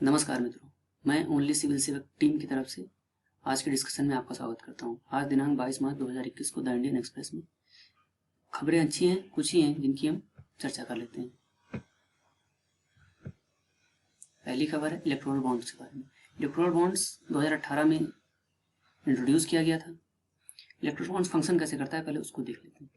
नमस्कार मित्रों, मैं ओनली सिविल सेवक टीम की तरफ से आज के डिस्कशन में आपका स्वागत करता हूं। आज दिनांक 22 मार्च 2021 को द इंडियन एक्सप्रेस में खबरें अच्छी हैं, कुछ ही हैं जिनकी हम चर्चा कर लेते हैं। पहली खबर है इलेक्टोरल बॉन्ड्स के बारे में। इलेक्टोरल बॉन्ड्स 2018 में इंट्रोड्यूस किया गया था। इलेक्टोरल बॉन्ड्स फंक्शन कैसे करता है पहले उसको देख लेते हैं।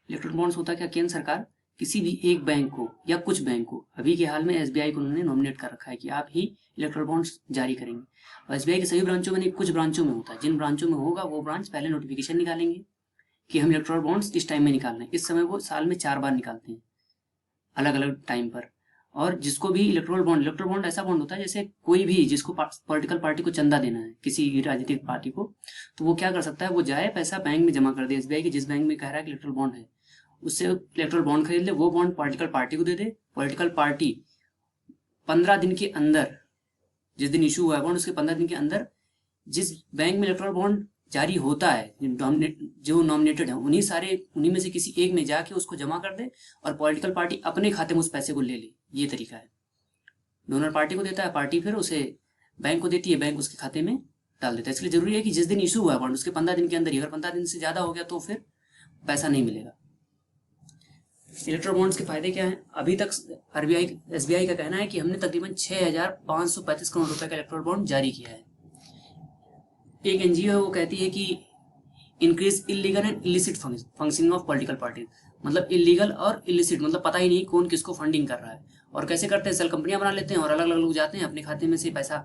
इलेक्टोरल बॉन्ड्स होता है क्या, केंद्र सरकार किसी भी एक बैंक को या कुछ बैंक को, अभी के हाल में एसबीआई को उन्होंने नॉमिनेट कर रखा है कि आप ही इलेक्टोरल बॉन्ड्स जारी करेंगे। और एसबीआई के सभी ब्रांचों में नहीं, कुछ ब्रांचों में होता है। जिन ब्रांचों में होगा वो ब्रांच पहले नोटिफिकेशन निकालेंगे कि हम इलेक्टोरल बॉन्ड्स इस टाइम में निकालना है। इस समय वो साल में 4 बार निकालते हैं अलग अलग टाइम पर। और जिसको भी इलेक्टोरल बॉन्ड ऐसा बॉन्ड होता है जैसे कोई भी जिसको पॉलिटिकल पार्टी को चंदा देना है, किसी राजनीतिक पार्टी को, तो वो क्या कर सकता है, वो जाए पैसा बैंक में जमा कर दे, एसबीआई के जिस बैंक में कह रहा है कि इलेक्टोरल बॉन्ड है उससे इलेक्टोरल बॉन्ड खरीद ले। वो बॉन्ड पॉलिटिकल पार्टी को दे दे। पॉलिटिकल पार्टी 15 दिन के अंदर, जिस दिन इशू हुआ है बॉन्ड उसके 15 दिन के अंदर जिस बैंक में इलेक्टोरल बॉन्ड जारी होता है, जो नॉमिनेटेड है, उन्हीं में से किसी एक में जाके उसको जमा कर दे और पॉलिटिकल पार्टी अपने खाते में उस पैसे को ले ले। ये तरीका है। डोनर पार्टी को देता है, पार्टी फिर उसे बैंक को देती है, बैंक उसके खाते में डाल देता है। इसलिए जरूरी है कि जिस दिन इशू हुआ है बॉन्ड उसके 15 दिन के अंदर ही, अगर 15 दिन से ज्यादा हो गया तो फिर पैसा नहीं मिलेगा। इलेक्ट्रोल बॉन्ड्स के फायदे क्या हैं? अभी तक एसबीआई का कहना है कि हमने तकरीबन 6,535 करोड़ रुपए का इलेक्ट्रोल बॉन्ड जारी किया है। एक एनजीओ है, वो कहती है कि increase illegal and illicit functioning of political party. मतलब इलीगल और इलिसिट मतलब पता ही नहीं कौन किसको फंडिंग कर रहा है। और कैसे करते हैं, सेल कंपनियां बना लेते हैं और अलग अलग लोग जाते हैं अपने खाते में से पैसा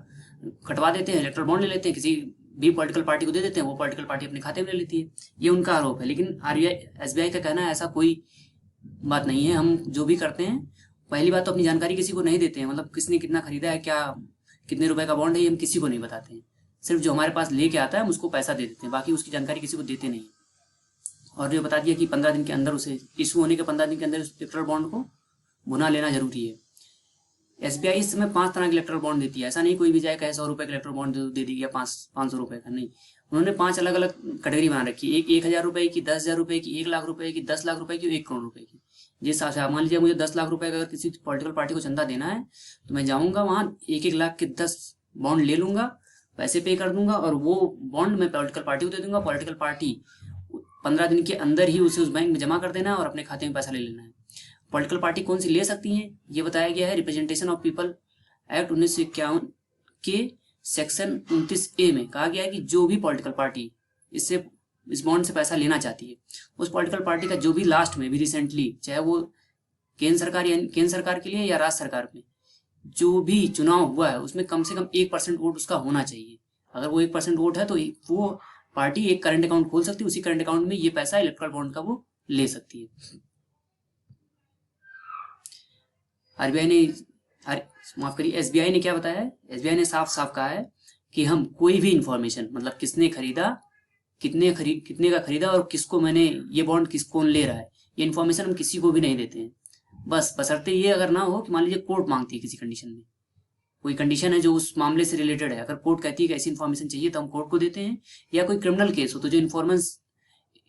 कटवा देते हैं, इलेक्ट्रोल बॉन्ड ले लेते हैं, किसी भी पॉलिटिकल पार्टी को दे देते हैं, वो पॉलिटिकल पार्टी अपने खाते में ले लेती है। ये उनका आरोप है। लेकिन एसबीआई का कहना है ऐसा कोई बात नहीं है। हम जो भी करते हैं, पहली बात तो अपनी जानकारी किसी को नहीं देते हैं। मतलब किसने कितना खरीदा है, क्या कितने रुपए का बॉन्ड है, ये हम किसी को नहीं बताते हैं। सिर्फ जो हमारे पास लेके आता है हम उसको पैसा दे देते हैं, बाकी उसकी जानकारी किसी को देते नहीं। और जो बता दिया कि 15 दिन के अंदर, उसे इशू होने के 15 दिन के अंदर इलेक्टोरल बॉन्ड को भुना लेना जरूरी है। एसबीआई इस समय 5 तरह के इलेक्टोरल बॉन्ड देती है। ऐसा नहीं कोई भी जाए कहे 100 रुपए का इलेक्टोरल बॉन्ड दे दी या 500 रुपए का, नहीं। उन्होंने 5 अलग अलग कैटेगरी बना रखी है। एक 1,000 रुपए की, 10,000 रुपए की, 1 लाख रुपए की, 10 लाख रुपए की, 1 करोड़ रुपए की। जिस हिसाब से मान लीजिए मुझे 10 लाख रुपए का अगर किसी पॉलिटिकल पार्टी को चंदा देना है तो मैं जाऊंगा वहां 1-1 लाख के 10 बॉन्ड ले लूंगा, पैसे पे कर दूंगा और वो बॉन्ड मैं पॉलिटिकल पार्टी को दे दूंगा। पॉलिटिकल पार्टी 15 दिन के अंदर ही उसे उस बैंक में जमा कर देना है और अपने खाते में पैसा ले लेना है। पॉलिटिकल पार्टी कौन सी ले सकती है ये बताया गया है रिप्रेजेंटेशन ऑफ पीपल एक्ट 1951 के सेक्शन 29A में कहा गया है कि जो भी पॉलिटिकल पार्टी इस बॉन्ड से पैसा लेना चाहती है, उस पॉलिटिकल पार्टी का जो भी लास्ट में भी रिसेंटली, चाहे वो केंद्र सरकार के लिए या राज्य सरकार में जो भी चुनाव हुआ है, उसमें कम से कम 1% वोट उसका होना चाहिए। अगर वो 1% वोट है तो वो पार्टी एक करंट अकाउंट खोल सकती है, उसी करंट अकाउंट में ये पैसा इलेक्टोरल बॉन्ड का वो ले सकती है। आरबीआई ने माफ करिए, एसबीआई ने क्या बताया है? एसबीआई ने साफ साफ कहा है कि हम कोई भी इंफॉर्मेशन, मतलब किसने खरीदा, कितने का खरीदा और किसको मैंने ये बॉन्ड कौन ले रहा है, ये इन्फॉर्मेशन हम किसी को भी नहीं देते हैं। बस बशर्ते ये अगर ना हो कि मान लीजिए कोर्ट मांगती है किसी कंडीशन में, कोई कंडीशन है जो उस मामले से रिलेटेड है, अगर कोर्ट कहती है कि ऐसी इन्फॉर्मेशन चाहिए तो हम कोर्ट को देते हैं। या कोई क्रिमिनल केस हो तो जो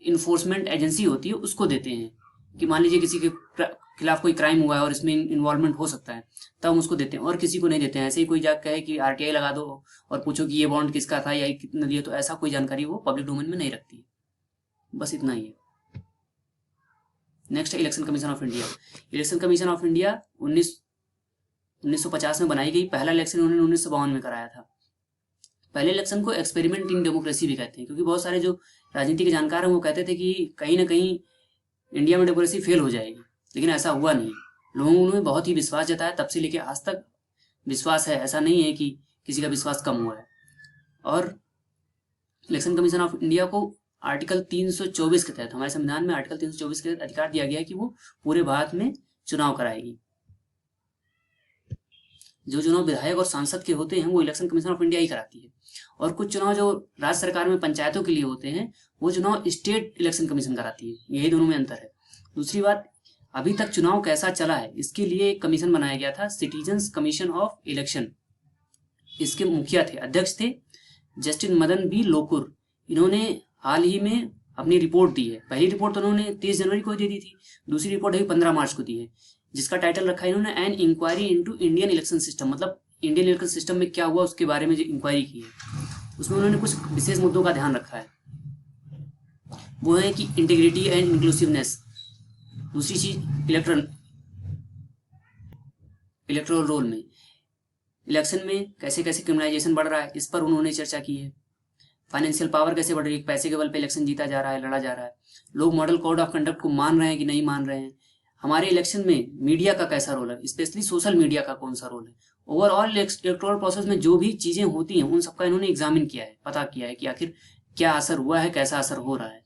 इन्फोर्समेंट एजेंसी होती है उसको देते हैं कि मान लीजिए किसी के खिलाफ कोई क्राइम हुआ है और इसमें इन्वॉल्वमेंट हो सकता है, तब हम उसको देते हैं। और किसी को नहीं देते हैं। ऐसे ही कोई जाकर कहे कि आरटीआई लगा दो और पूछो कि ये बॉन्ड किसका था या कितना दिया, तो ऐसा कोई जानकारी वो पब्लिक डोमेन में नहीं रखती है। बस इतना ही है। नेक्स्ट है election commission of India. Election commission of India 1950 में बनाई गई। पहला इलेक्शन उन्होंने 1952 में कराया था। पहले इलेक्शन को एक्सपेरिमेंट इन डेमोक्रेसी भी कहते हैं, क्योंकि बहुत सारे जो राजनीति के जानकार हैं वो कहते थे कि कहीं ना कहीं इंडिया में डेमोक्रेसी फेल हो जाएगी, लेकिन ऐसा हुआ नहीं। लोगों ने बहुत ही विश्वास जताया, तब से लेकर आज तक विश्वास है। ऐसा नहीं है कि किसी का विश्वास कम हुआ है। और इलेक्शन कमीशन ऑफ इंडिया को आर्टिकल 324 के तहत, हमारे संविधान में आर्टिकल 324 के तहत अधिकार दिया गया है कि वो पूरे भारत में चुनाव कराएगी। जो चुनाव विधायक और सांसद के होते हैं वो इलेक्शन कमीशन ऑफ इंडिया ही कराती है। और कुछ चुनाव जो राज्य सरकार में पंचायतों के लिए होते हैं वो चुनाव स्टेट इलेक्शन कमीशन कराती है। यही दोनों में अंतर है। दूसरी बात, अभी तक चुनाव कैसा चला है इसके लिए एक कमीशन बनाया गया था, सिटीजन्स कमीशन ऑफ इलेक्शन। इसके मुखिया थे, अध्यक्ष थे जस्टिस मदन बी लोकुर। इन्होंने हाल ही में अपनी रिपोर्ट दी है। पहली रिपोर्ट तो उन्होंने 30 जनवरी को दे दी थी, दूसरी रिपोर्ट अभी 15 मार्च को दी है। जिसका टाइटल रखा है इन्होंने an inquiry into Indian election system, मतलब इंडियन इलेक्शन सिस्टम में क्या हुआ उसके बारे में जो इंक्वायरी की है। उसमें उन्होंने कुछ विशेष मुद्दों का ध्यान रखा है, वो है कि इंटीग्रिटी एंड इंक्लूसिवनेस। दूसरी चीज इलेक्टोरल रोल में इलेक्शन में कैसे कैसे क्रिमिनलाइजेशन बढ़ रहा है, इस पर उन्होंने चर्चा की है। फाइनेंशियल पावर कैसे बढ़ रही है, पैसे के बल पे इलेक्शन जीता जा रहा है, लड़ा जा रहा है। लोग मॉडल कोड ऑफ कंडक्ट को मान रहे हैं कि नहीं मान रहे हैं। हमारे इलेक्शन में मीडिया का कैसा रोल है, स्पेशली सोशल मीडिया का कौन सा रोल है। ओवरऑल इलेक्टोरल प्रोसेस में जो भी चीजें होती हैं उन सबका इन्होंने एग्जामिन किया है, पता किया है कि आखिर क्या असर हुआ है, कैसा असर हो रहा है।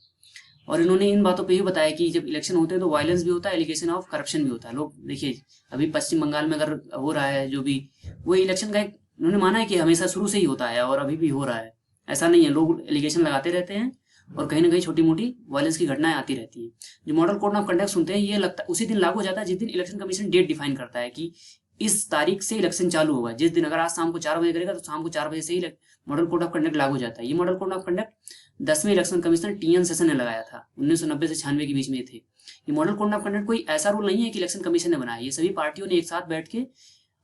और इन्होंने इन बातों पे भी बताया कि जब इलेक्शन होते हैं तो वायलेंस भी होता है, एलिगेशन ऑफ करप्शन भी होता है। लोग देखिए अभी पश्चिम बंगाल में अगर हो रहा है जो भी, वो इलेक्शन का एक उन्होंने माना है कि हमेशा शुरू से ही होता है और अभी भी हो रहा है। ऐसा नहीं है, लोग एलिगेशन लगाते रहते हैं और कहीं ना कहीं छोटी मोटी वायलेंस की घटनाएं आती रहती हैं। जो मॉडल कोड ऑफ कंडक्ट सुनते हैं ये लगता उसी दिन लागू हो जाता है जिस दिन इलेक्शन कमीशन डेट डिफाइन करता है कि इस तारीख से इलेक्शन चालू होगा। जिस दिन अगर आज शाम को 4 बजे करेगा तो शाम को 4 बजे से ही मॉडल कोड ऑफ कंडक्ट लागू हो जाता है। ये मॉडल कोड ऑफ कंडक्ट 10वें इलेक्शन कमीशन टीएन सेशन ने लगाया था, 1990 से 96 के बीच में थे। ये मॉडल कोड ऑफ कंडक्ट कोई ऐसा रूल नहीं है कि इलेक्शन कमीशन ने बनाया, ये सभी पार्टियों ने एक साथ बैठ के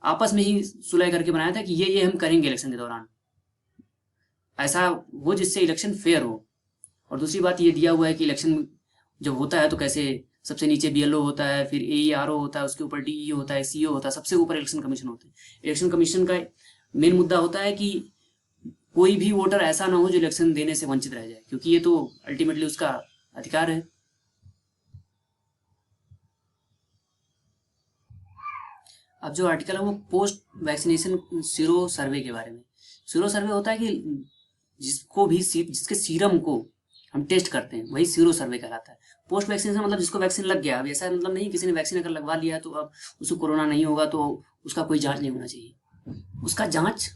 आपस में ही सुलह करके बनाया था कि ये हम करेंगे इलेक्शन के दौरान, ऐसा हो जिससे इलेक्शन फेयर हो। और दूसरी बात ये दिया हुआ है कि इलेक्शन जब होता है तो कैसे सबसे नीचे बीएलओ होता है, फिर एईआरओ होता है, उसके ऊपर डीईओ होता है, सीईओ होता है, सबसे ऊपर इलेक्शन कमीशन होता है। इलेक्शन कमीशन का मेन मुद्दा होता है कि कोई भी वोटर ऐसा ना हो जो इलेक्शन देने से वंचित रह जाए, क्योंकि ये तो अल्टीमेटली उसका अधिकार है। अब जो आर्टिकल है वो पोस्ट वैक्सीनेशन सीरो सर्वे के बारे में। सीरो सर्वे होता है कि जिसके सीरम को हम टेस्ट करते हैं वही सीरो सर्वे कहलाता है। पोस्ट वैक्सीनेशन मतलब जिसको वैक्सीन लग गया, अब ऐसा मतलब नहीं किसी ने वैक्सीन अगर लगवा लिया तो अब उसको कोरोना नहीं होगा तो उसका कोई जांच नहीं होना चाहिए। उसका जांच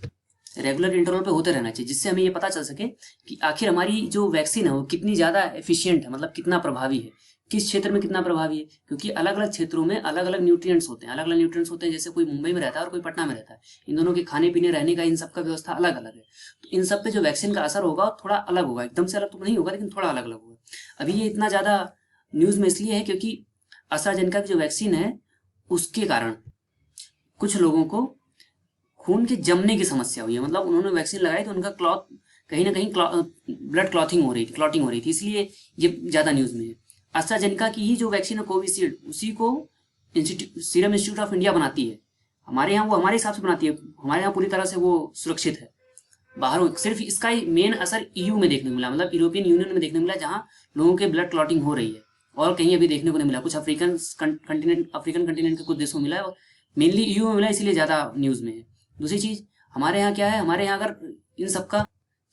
रेगुलर इंटरवल पे होते रहना चाहिए, जिससे हमें ये पता चल सके कि आखिर हमारी जो वैक्सीन है वो कितनी ज़्यादा एफिशिएंट है, मतलब कितना प्रभावी है, किस क्षेत्र में कितना प्रभावी है। क्योंकि अलग अलग क्षेत्रों में अलग अलग न्यूट्रिएंट्स होते हैं, अलग अलग न्यूट्रिएंट्स होते हैं। जैसे कोई मुंबई में रहता है और कोई पटना में रहता है, इन दोनों के खाने पीने रहने का इन सबका व्यवस्था अलग अलग है। तो इन सब पे जो वैक्सीन का असर होगा थोड़ा अलग होगा, एकदम से अलग तो नहीं होगा लेकिन थोड़ा अलग अलग होगा। अभी ये इतना ज़्यादा न्यूज़ में इसलिए है क्योंकि एस्ट्राजेनेका की जो वैक्सीन है उसके कारण कुछ लोगों को खून के जमने की समस्या हुई है। मतलब उन्होंने वैक्सीन लगाई तो उनका क्लॉट कहीं ना कहीं ब्लड क्लॉटिंग हो रही थी, इसलिए ये ज़्यादा न्यूज़ में है। एस्ट्राजेनेका की ही जो वैक्सीन है कोविशील्ड, उसी को सीरम इंस्टीट्यूट ऑफ इंडिया बनाती है। हमारे यहाँ वो हमारे हिसाब से बनाती है, हमारे यहाँ पूरी तरह से वो सुरक्षित है। बाहर सिर्फ इसका मेन असर ईयू में देखने को मिला, मतलब यूरोपियन यूनियन में देखने को मिला, जहाँ लोगों के ब्लड क्लॉटिंग हो रही है, और कहीं अभी देखने को नहीं मिला। कुछ अफ्रीकन कंटिनेंट के कुछ देशों में मिला है और मेनली ईयू में मिला, इसलिए ज़्यादा न्यूज़ में है। दूसरी चीज़ हमारे यहाँ क्या है, हमारे यहाँ अगर इन सबका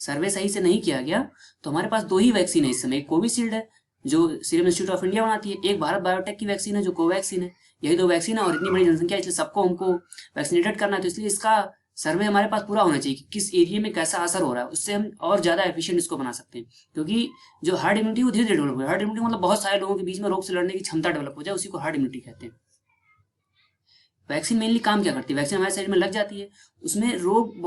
सर्वे सही से नहीं किया गया तो हमारे पास 2 ही वैक्सीन है इस समय। एक कोविशील्ड है जो सीरम इंस्टीट्यूट ऑफ इंडिया बनाती है, एक भारत बायोटेक की वैक्सीन है जो कोवैक्सीन है। यही 2 वैक्सीन है और इतनी बड़ी जनसंख्या, इसलिए सबको हमको वैक्सीनेटेड करना है। तो इसलिए इसका सर्वे हमारे पास पूरा होना चाहिए कि किस एरिया में कैसा असर हो रहा है, उससे हम और ज़्यादा एफिशिएंट इसको बना सकते हैं। क्योंकि जो हार्ड इम्यूनिटी वो धीरे धीरे डेवलप हो, हार्ड इम्यूनिटी मतलब बहुत सारे लोगों के बीच में रोग से लड़ने की क्षमता डेवलप हो जाए, उसी को हार्ड इम्यूनिटी कहते हैं। वैक्सीन मेनली काम क्या करती है, वैक्सीन हमारे शरीर में लग जाती है, उसमें रोग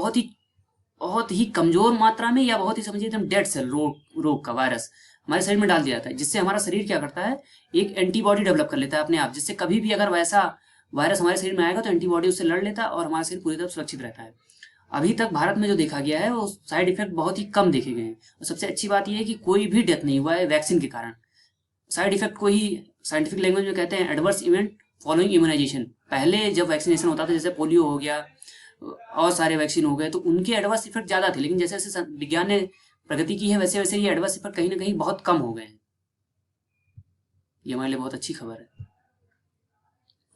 बहुत ही कमजोर मात्रा में या बहुत ही समझिए एकदम डेड सेल रोग का वायरस हमारे शरीर में डाल दिया जाता है, जिससे हमारा शरीर क्या करता है, एक एंटीबॉडी डेवलप कर लेता है अपने आप, जिससे कभी भी अगर वैसा वायरस हमारे शरीर में आएगा तो एंटीबॉडी उससे लड़ लेता है और हमारा शरीर पूरी तरह सुरक्षित रहता है। अभी तक भारत में जो देखा गया है वो साइड इफेक्ट बहुत ही कम देखे गए हैं, और सबसे अच्छी बात यह है कि कोई भी डेथ नहीं हुआ है वैक्सीन के कारण। साइड इफेक्ट को ही साइंटिफिक लैंग्वेज में कहते हैं एडवर्स इवेंट फॉलोइंग इम्यूनाइजेशन। पहले जब वैक्सीनेशन होता था, जैसे पोलियो हो गया और सारे वैक्सीन हो गए, तो उनके एडवर्स इफेक्ट ज़्यादा थे, लेकिन जैसे जैसे विज्ञान ने प्रगति की है वैसे वैसे ये एडवर्स इफेक्ट कहीं ना कहीं बहुत कम हो गए हैं। ये हमारे लिए बहुत अच्छी खबर है।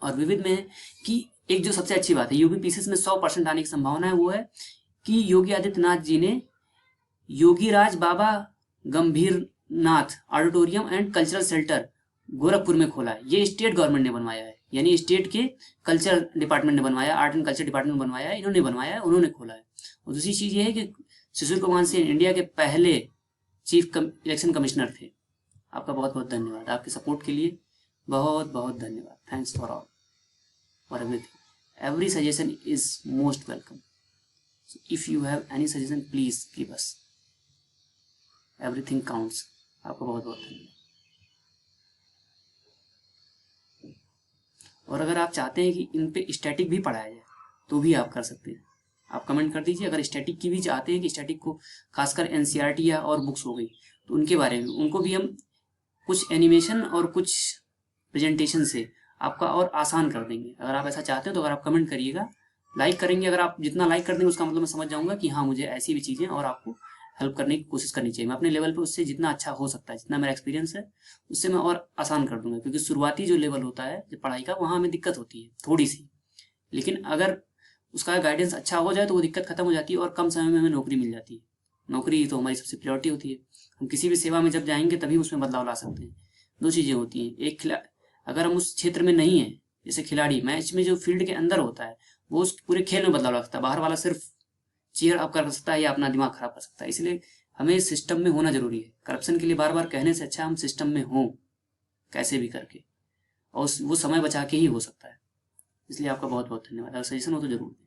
और विविध में है कि एक जो सबसे अच्छी बात है, यूपीपीसीएस में 100% आने की संभावना है, वो है कि योगी आदित्यनाथ जी ने Yogiraj Baba Gambhirnath auditorium and cultural centre Gorakhpur में खोला है। ये स्टेट गवर्नमेंट ने बनवाया है, यानी स्टेट के कल्चर डिपार्टमेंट ने बनवाया, आर्ट एंड कल्चर डिपार्टमेंट ने बनवाया है, इन्होंने बनवाया है, उन्होंने खोला है। और दूसरी चीज ये है कि शिशिर कुमार सिंह इंडिया के पहले चीफ इलेक्शन कमिश्नर थे। आपका बहुत बहुत धन्यवाद, आपके सपोर्ट के लिए बहुत बहुत धन्यवाद। Thanks for all for everything, every suggestion is most welcome. If you have any suggestion please give us, everything counts. आपको बहुत बहुत धन्यवाद। और अगर आप चाहते हैं कि इन पे स्टैटिक भी पढ़ाया जाए तो भी आप कर सकते हैं। आप कमेंट कर दीजिए। अगर स्टैटिक की भी चाहते हैं कि स्टैटिक को खासकर एनसीईआरटी या और बुक्स हो गई तो उनके बारे में, उनको भी हम कुछ एनिमेशन और कुछ प्रेजेंटेशन से आपका और आसान कर देंगे। अगर आप ऐसा चाहते हैं तो अगर आप कमेंट करिएगा, लाइक करेंगे। अगर आप जितना लाइक कर देंगे उसका मतलब मैं समझ जाऊंगा कि हाँ, मुझे ऐसी भी चीज़ें और आपको हेल्प करने की कोशिश करनी चाहिए। मैं अपने लेवल पे उससे जितना अच्छा हो सकता है, जितना मेरा एक्सपीरियंस है उससे मैं और आसान कर दूंगा। क्योंकि शुरुआती जो लेवल होता है जो पढ़ाई का, वहाँ हमें दिक्कत होती है थोड़ी सी, लेकिन अगर उसका गाइडेंस अच्छा हो जाए तो वो दिक्कत खत्म हो जाती है और कम समय में हमें नौकरी मिल जाती है। नौकरी तो हमारी सबसे प्रायोरिटी होती है। हम किसी भी सेवा में जब जाएंगे तभी उसमें बदलाव ला सकते हैं। दो चीज़ें होती हैं, एक अगर हम उस क्षेत्र में नहीं है, जैसे खिलाड़ी मैच में जो फील्ड के अंदर होता है वो उस पूरे खेल में बदलाव ला सकता है। बाहर वाला सिर्फ चीयर अप कर सकता है या अपना दिमाग खराब कर सकता है। इसलिए हमें सिस्टम में होना जरूरी है। करप्शन के लिए बार बार कहने से अच्छा हम सिस्टम में हों कैसे भी करके, और वो समय बचा के ही हो सकता है। इसलिए आपका बहुत बहुत धन्यवाद। अगर सजेशन हो तो जरूर दें।